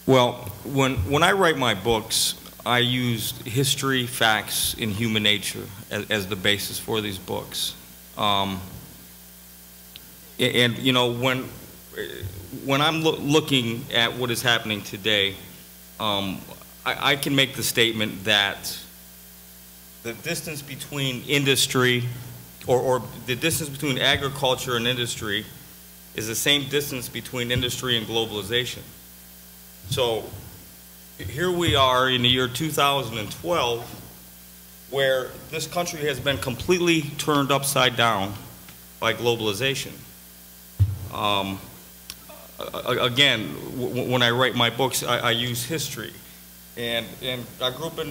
Well, when I write my books, I use history, facts, and human nature as the basis for these books. And you know, when I'm looking at what is happening today, I can make the statement that the distance between industry, or the distance between agriculture and industry, is the same distance between industry and globalization. So here we are in the year 2012, where this country has been completely turned upside down by globalization. Again, when I write my books, I use history. And I grew up in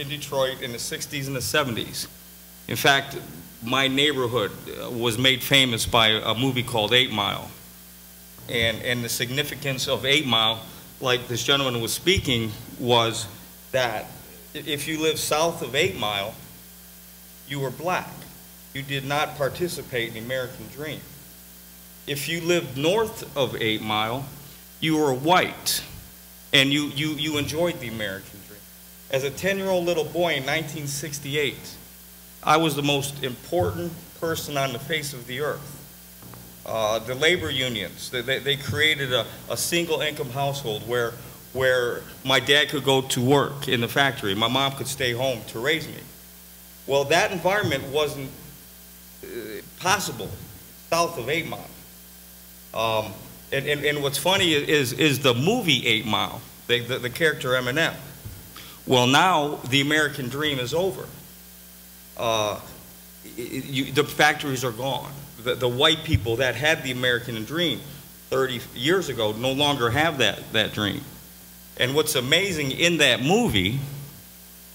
Detroit in the 60s and the 70s. In fact, my neighborhood was made famous by a movie called 8 Mile. And the significance of 8 Mile, like this gentleman was speaking, was that if you lived south of 8 Mile, you were black. You did not participate in the American dream. If you lived north of 8 Mile, you were white, and you enjoyed the American dream. As a 10-year-old little boy in 1968, I was the most important person on the face of the earth. The labor unions, they created a single income household where my dad could go to work in the factory, my mom could stay home to raise me. Well, that environment wasn't possible south of 8 Mile. And what's funny is the movie 8 Mile, the character Eminem. Well, now the American dream is over. The factories are gone. The white people that had the American dream 30 years ago no longer have that dream. And what's amazing, in that movie,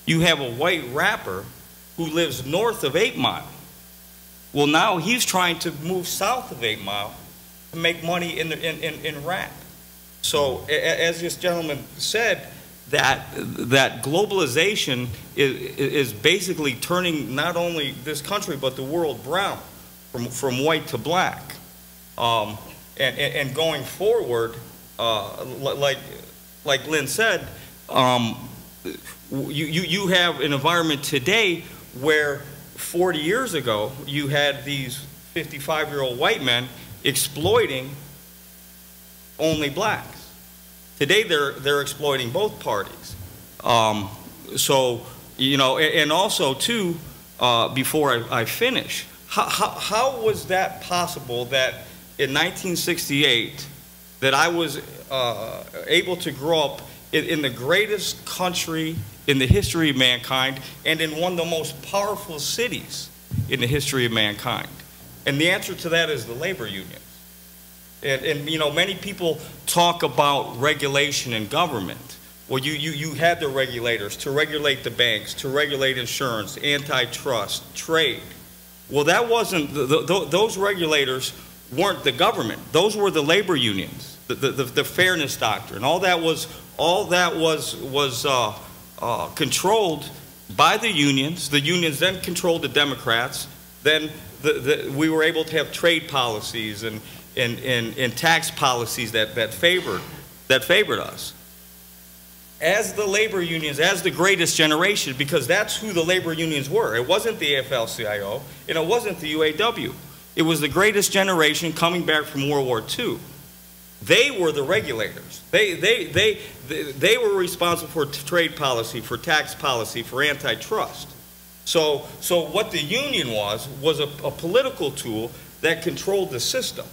you have a white rapper who lives north of 8 Mile. Well, now he's trying to move south of 8 Mile to make money in rap. So, as this gentleman said, that globalization is basically turning not only this country but the world brown, from white to black. And going forward, like Lynn said, you have an environment today where 40 years ago you had these 55-year-old white men exploiting only blacks. Today they're exploiting both parties. So, you know, and also too, before I finish, how was that possible that in 1968 that I was able to grow up in the greatest country in the history of mankind and in one of the most powerful cities in the history of mankind? And the answer to that is the labor unions. And you know, many people talk about regulation in government. Well, you had the regulators to regulate the banks, to regulate insurance, antitrust, trade. Well, that wasn't, those regulators weren't the government. Those were the labor unions, the fairness doctrine. All that was controlled by the unions. The unions then controlled the Democrats. Then we were able to have trade policies and tax policies that favored us. As the labor unions, as the greatest generation, because that's who the labor unions were. It wasn't the AFL-CIO, and it wasn't the UAW. It was the greatest generation coming back from World War II. They were the regulators. They were responsible for trade policy, for tax policy, for antitrust. So what the union was a political tool that controlled the system.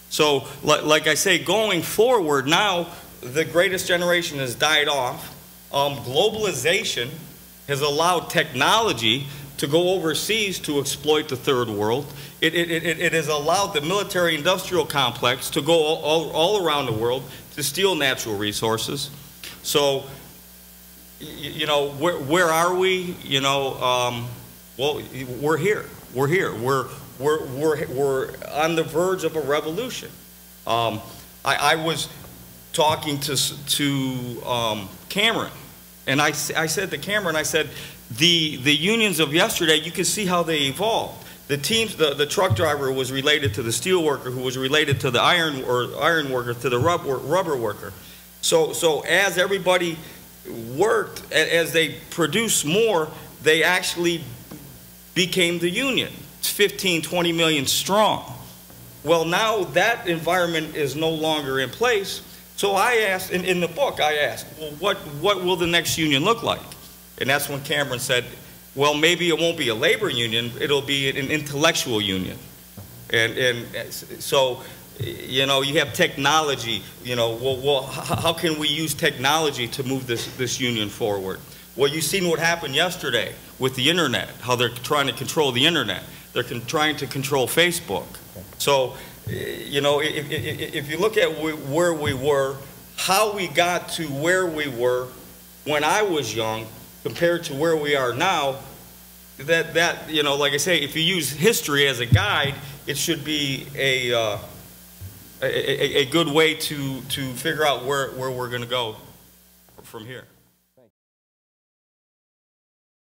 So, like I say, going forward now, the greatest generation has died off. Globalization has allowed technology to go overseas to exploit the third world. It has allowed the military-industrial complex to go all around the world to steal natural resources. So, you know, where are we? You know, well, we're here. We're here. We're on the verge of a revolution. I was talking to Cameron, and I said to Cameron, I said, the unions of yesterday, you can see how they evolved. The teams, the truck driver was related to the steel worker, who was related to the iron worker, to the rubber worker. So as everybody worked, as they produced more, they actually became the union. It's 15, 20 million strong. Well, now that environment is no longer in place. So I asked, in the book, I asked, well, what will the next union look like? And that's when Cameron said, well, maybe it won't be a labor union, it'll be an intellectual union. And so, you know, you have technology, you know, well, how can we use technology to move this union forward? Well, you've seen what happened yesterday with the internet, how they're trying to control the internet. They're trying to control Facebook. So, you know, if you look at where we were, how we got to where we were when I was young compared to where we are now, that you know, like I say, if you use history as a guide, it should be a good way to figure out where we're going to go from here.